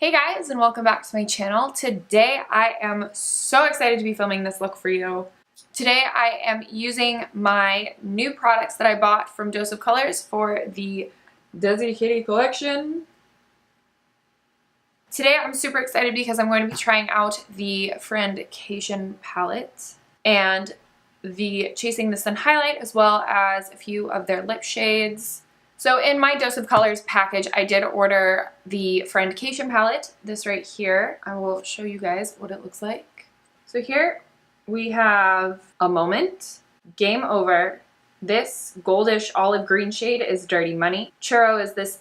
Hey guys, and welcome back to my channel. Today I am so excited to be filming this look for you. Today I am using my new products that I bought from Dose of Colors for the DESIxKATY collection. Today I'm super excited because I'm going to be trying out the Friendcation palette and the Chasing the Sun highlight, as well as a few of their lip shades. So in my Dose of Colors package, I did order the Friendcation palette, this right here. I will show you guys what it looks like. So here we have A Moment, Game Over. This goldish olive green shade is Dirty Money. Churro is this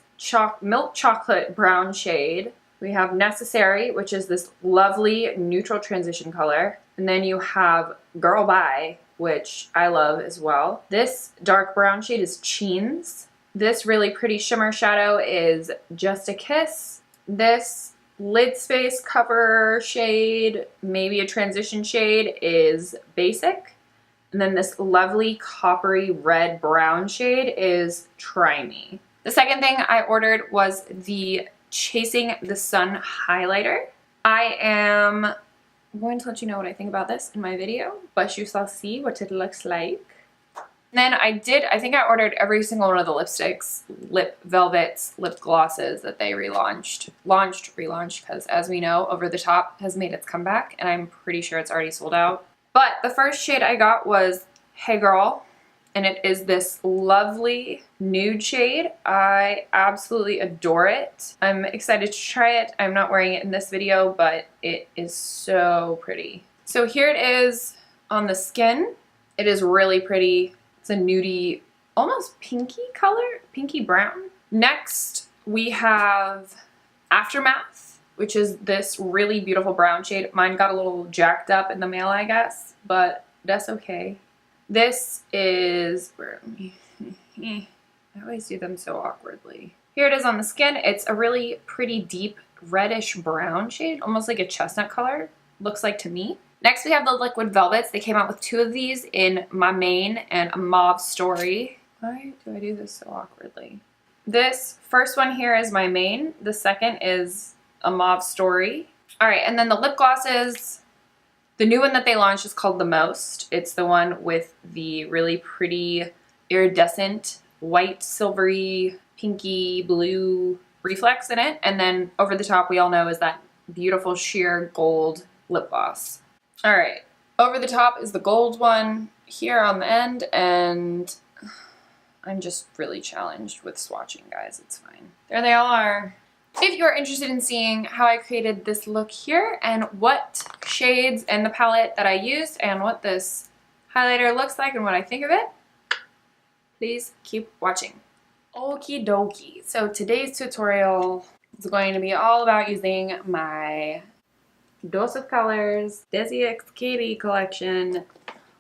milk chocolate brown shade. We have Necessary, which is this lovely neutral transition color. And then you have Girl Bye, which I love as well. This dark brown shade is Cheens. This really pretty shimmer shadow is Just a Kiss. This lid space cover shade, maybe a transition shade, is Basic. And then this lovely coppery red brown shade is Try Me. The second thing I ordered was the Chasing the Sun highlighter. I am going to let you know what I think about this in my video, but you shall see what it looks like. Then I think I ordered every single one of the lipsticks, lip velvets, lip glosses that they relaunched, because as we know, Over the Top has made its comeback, and I'm pretty sure it's already sold out. But the first shade I got was Hey Girl, and it is this lovely nude shade. I absolutely adore it. I'm excited to try it. I'm not wearing it in this video, but it is so pretty. So here it is on the skin. It is really pretty. It's a nudie, almost pinky color, pinky brown. Next, we have Aftermath, which is this really beautiful brown shade. Mine got a little jacked up in the mail, I guess, but that's okay. This is, I always do them so awkwardly. Here it is on the skin. It's a really pretty deep reddish brown shade, almost like a chestnut color, looks like to me. Next we have the Liquid Velvets. They came out with two of these in My Main and a Mauve Story. Why do I do this so awkwardly? This first one here is My Main. The second is a Mauve Story. Alright, and then the lip glosses. The new one that they launched is called The Most. It's the one with the really pretty iridescent white, silvery, pinky, blue reflex in it. And then Over the Top, we all know, is that beautiful sheer gold lip gloss. Alright, Over the Top is the gold one here on the end, and I'm just really challenged with swatching, guys. It's fine. There they all are. If you're interested in seeing how I created this look here and what shades and the palette that I used and what this highlighter looks like and what I think of it, please keep watching. Okie dokie. So today's tutorial is going to be all about using my Dose of Colors DESIxKATY collection,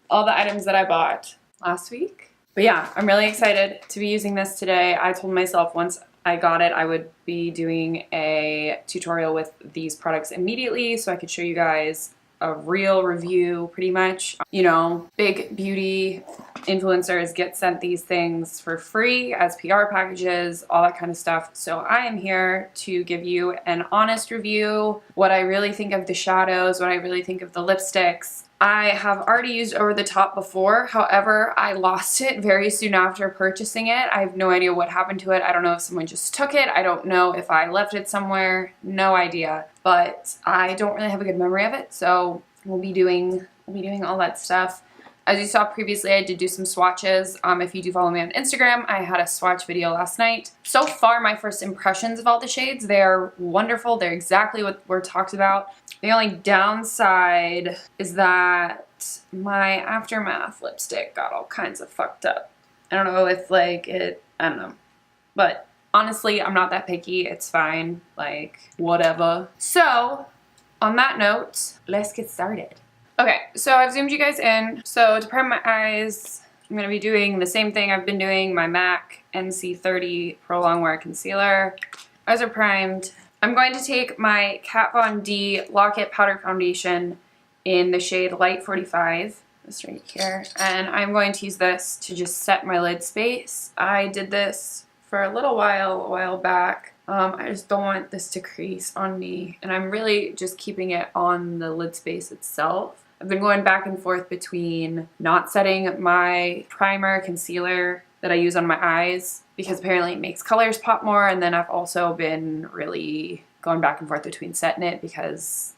all the items that I bought last week. But yeah, I'm really excited to be using this today. I told myself once I got it, I would be doing a tutorial with these products immediately so I could show you guys a real review, pretty much. You know, big beauty influencers get sent these things for free as PR packages, all that kind of stuff. So I am here to give you an honest review, what I really think of the shadows, what I really think of the lipsticks. I have already used Over the Top before. However, I lost it very soon after purchasing it. I have no idea what happened to it. I don't know if someone just took it. I don't know if I left it somewhere. No idea. But I don't really have a good memory of it, so we'll be doing all that stuff. As you saw previously, I did do some swatches. If you do follow me on Instagram, I had a swatch video last night. So far, my first impressions of all the shades, they are wonderful. They're exactly what we're talked about. The only downside is that my Aftermath lipstick got all kinds of fucked up. I don't know if I don't know. But honestly, I'm not that picky. It's fine. Like, whatever. So, on that note, let's get started. Okay, so I've zoomed you guys in. So to prime my eyes, I'm going to be doing the same thing I've been doing, my MAC NC30 Pro Longwear Concealer. Eyes are primed. I'm going to take my Kat Von D Lock-It Powder Foundation in the shade Light 45, this right here, and I'm going to use this to just set my lid space. I did this for a while back, I just don't want this to crease on me, and I'm really just keeping it on the lid space itself. I've been going back and forth between not setting my primer concealer that I use on my eyes because apparently it makes colors pop more, and then I've also been really going back and forth between setting it because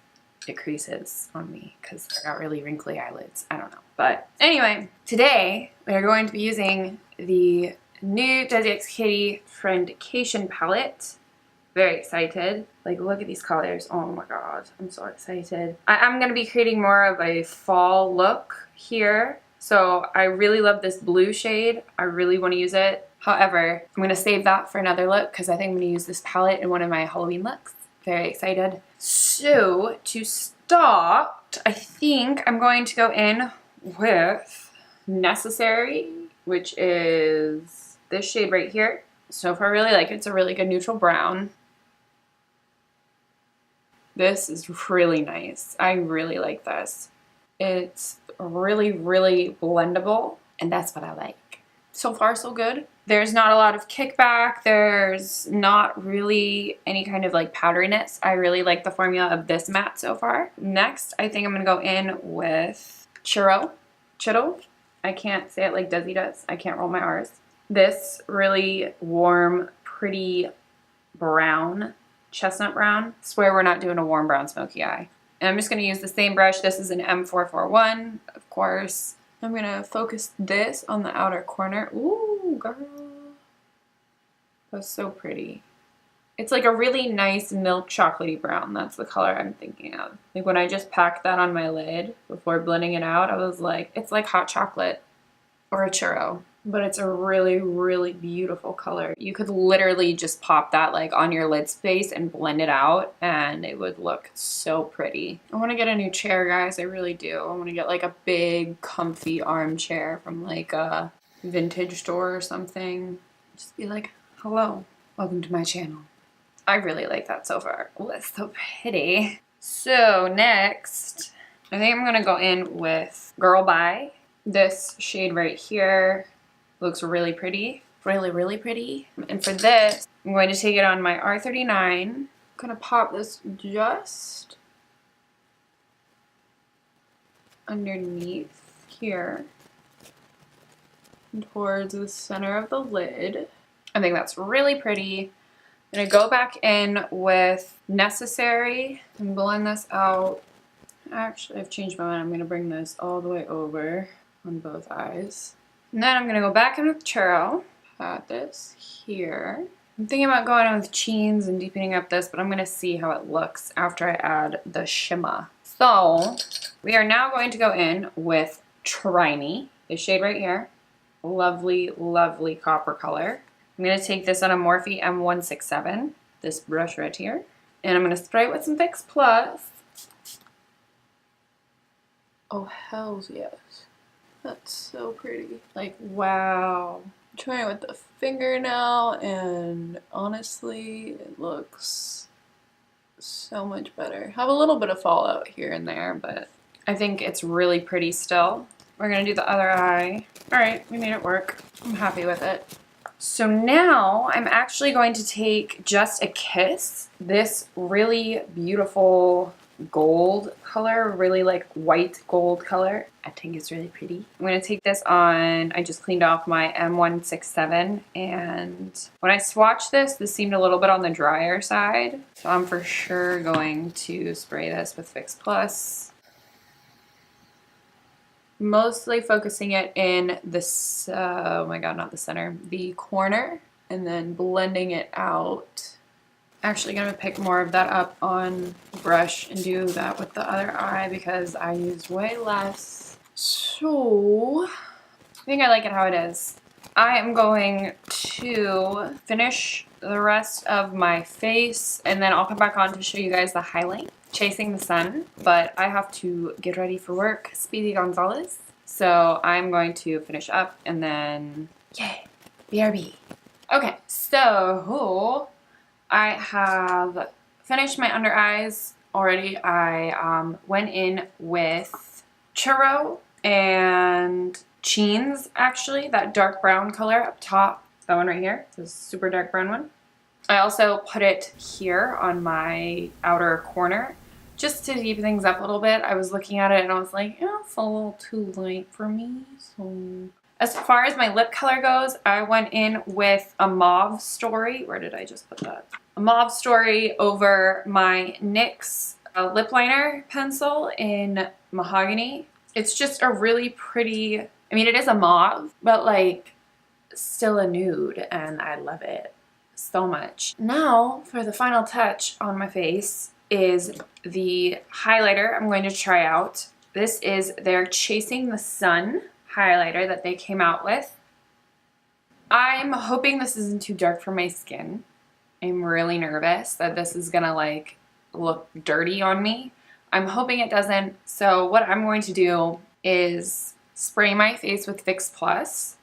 it creases on me because I got really wrinkly eyelids. I don't know. But anyway, today we are going to be using the new DESIxKATY Friendcation palette. Very excited. Like, look at these colors. Oh my god, I'm so excited. I'm going to be creating more of a fall look here. So I really love this blue shade. I really want to use it. However, I'm going to save that for another look because I think I'm going to use this palette in one of my Halloween looks. Very excited. So to start, I think I'm going to go in with Necessary, which is this shade right here. So far I really like it. It's a really good neutral brown. This is really nice. I really like this. It's really, really blendable, and that's what I like. So far, so good. There's not a lot of kickback. There's not really any kind of like powderiness. I really like the formula of this matte so far. Next, I think I'm gonna go in with Churro. I can't say it like Desi does. I can't roll my R's. This really warm, pretty brown, chestnut brown. I swear we're not doing a warm brown smoky eye. And I'm just going to use the same brush. This is an M441, of course. I'm going to focus this on the outer corner. Ooh, girl. That's so pretty. It's like a really nice milk chocolatey brown. That's the color I'm thinking of. Like when I just packed that on my lid before blending it out, I was like, it's like hot chocolate or a churro. But it's a really, really beautiful color. You could literally just pop that like on your lid space and blend it out and it would look so pretty. I want to get a new chair, guys. I really do. I want to get like a big, comfy armchair from like a vintage store or something. Just be like, hello, welcome to my channel. I really like that so far. Oh, that's so pretty. So next, I think I'm going to go in with Girl Bye. This shade right here. Looks really pretty. Really, really pretty. And for this, I'm going to take it on my R39. I'm going to pop this just underneath here towards the center of the lid. I think that's really pretty. I'm going to go back in with Necessary and blend this out. Actually, I've changed my mind. I'm going to bring this all the way over on both eyes. And then I'm going to go back in with Churro. Pat this here. I'm thinking about going in with Cheens and deepening up this, but I'm going to see how it looks after I add the shimmer. So we are now going to go in with Raine, this shade right here. Lovely, lovely copper color. I'm going to take this on a Morphe M167, this brush right here. And I'm going to spray it with some Fix Plus. Oh, hells yes. That's so pretty. Like, wow. I'm trying it with the finger now, and honestly, it looks so much better. Have a little bit of fallout here and there, but I think it's really pretty still. We're gonna do the other eye. All right, we made it work. I'm happy with it. So now I'm actually going to take Just a Kiss, this really beautiful gold color, really like white gold color. I think it's really pretty. I'm going to take this on, I just cleaned off my M167, and when I swatched this seemed a little bit on the drier side. So I'm for sure going to spray this with Fix Plus. Mostly focusing it in this, oh my god, not the center, the corner, and then blending it out. Actually gonna pick more of that up on the brush and do that with the other eye because I used way less. So I think I like it how it is. I am going to finish the rest of my face and then I'll come back on to show you guys the highlight, Chasing the Sun, but I have to get ready for work, Speedy Gonzalez. So I'm going to finish up and then, yay, BRB. Okay, so I have finished my under eyes already. I went in with Churro and Cheens, actually, that dark brown color up top. That one right here, this super dark brown one. I also put it here on my outer corner just to deepen things up a little bit. I was looking at it and I was like, yeah, it's a little too light for me. So as far as my lip color goes, I went in with a mauve story. Where did I just put that? A mauve story over my NYX lip liner pencil in mahogany. It's just a really pretty, I mean, it is a mauve, but like still a nude, and I love it so much. Now for the final touch on my face is the highlighter I'm going to try out. This is their Chasing the Sun highlighter that they came out with. I'm hoping this isn't too dark for my skin. I'm really nervous that this is gonna like look dirty on me. I'm hoping it doesn't. So what I'm going to do is spray my face with Fix Plus.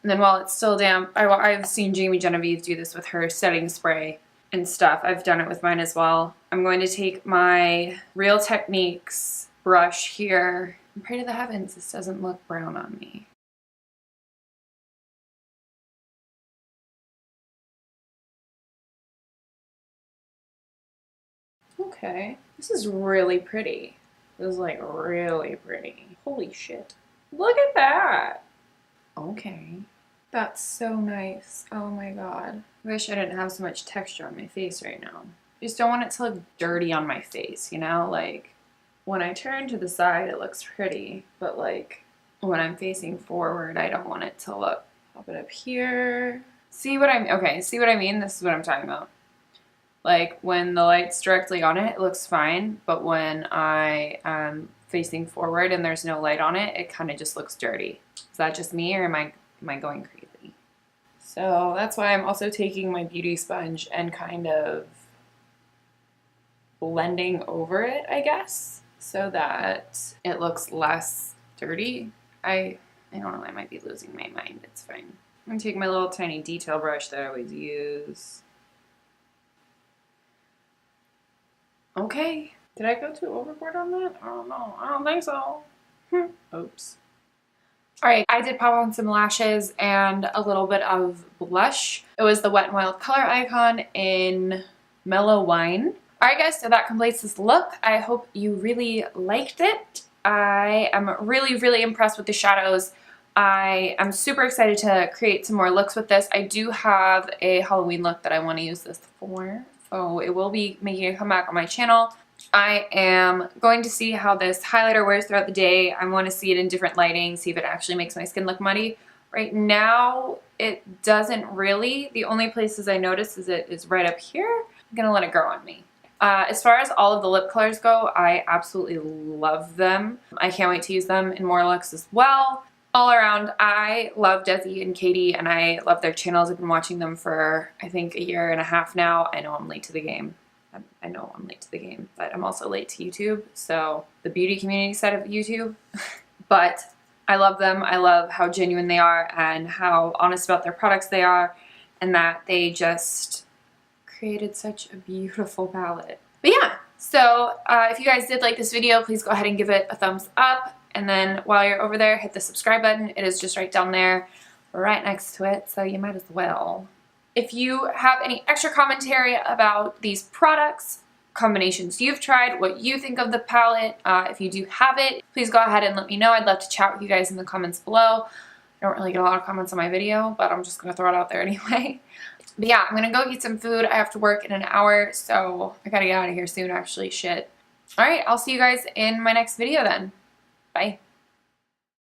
And then while it's still damp, I've seen Jamie Genevieve do this with her setting spray and stuff. I've done it with mine as well. I'm going to take my Real Techniques brush here and pray to the heavens this doesn't look brown on me. Okay, this is really pretty. This is like really pretty. Holy shit. Look at that. Okay. That's so nice. Oh my god. I wish I didn't have so much texture on my face right now. I just don't want it to look dirty on my face, you know? Like, when I turn to the side, it looks pretty. But like, when I'm facing forward, I don't want it to look. Pop it up here. See what I'm, okay, see what I mean? This is what I'm talking about. Like, when the light's directly on it, it looks fine. But when I am facing forward and there's no light on it, it kind of just looks dirty. Is that just me, or am I going crazy? So that's why I'm also taking my beauty sponge and kind of blending over it, I guess, so that it looks less dirty. I don't know, I might be losing my mind. It's fine. I'm gonna take my little tiny detail brush that I always use. Okay. Did I go too overboard on that? I don't know. I don't think so. Oops. Alright, I did pop on some lashes and a little bit of blush. It was the Wet n Wild Color Icon in Mellow Wine. Alright guys, so that completes this look. I hope you really liked it. I am really, really impressed with the shadows. I am super excited to create some more looks with this. I do have a Halloween look that I want to use this for, so it will be making a comeback on my channel. I am going to see how this highlighter wears throughout the day. I want to see it in different lighting, see if it actually makes my skin look muddy. Right now, it doesn't really. The only places I notice is it is right up here. I'm going to let it grow on me. As far as all of the lip colors go, I absolutely love them. I can't wait to use them in more looks as well. All around, I love Desi and Katy, and I love their channels. I've been watching them for, I think, 1.5 years now. I know I'm late to the game. I know I'm late to the game, but I'm also late to YouTube, so the beauty community side of YouTube. But I love them. I love how genuine they are and how honest about their products they are, and that they just created such a beautiful palette. But yeah, so if you guys did like this video, please go ahead and give it a thumbs up. And then while you're over there, hit the subscribe button. It is just right down there, right next to it, so you might as well. If you have any extra commentary about these products, combinations you've tried, what you think of the palette, if you do have it, please go ahead and let me know. I'd love to chat with you guys in the comments below. I don't really get a lot of comments on my video, but I'm just going to throw it out there anyway. But yeah, I'm going to go eat some food. I have to work in an hour, so I got to get out of here soon, actually. Shit. Alright, I'll see you guys in my next video then. Bye.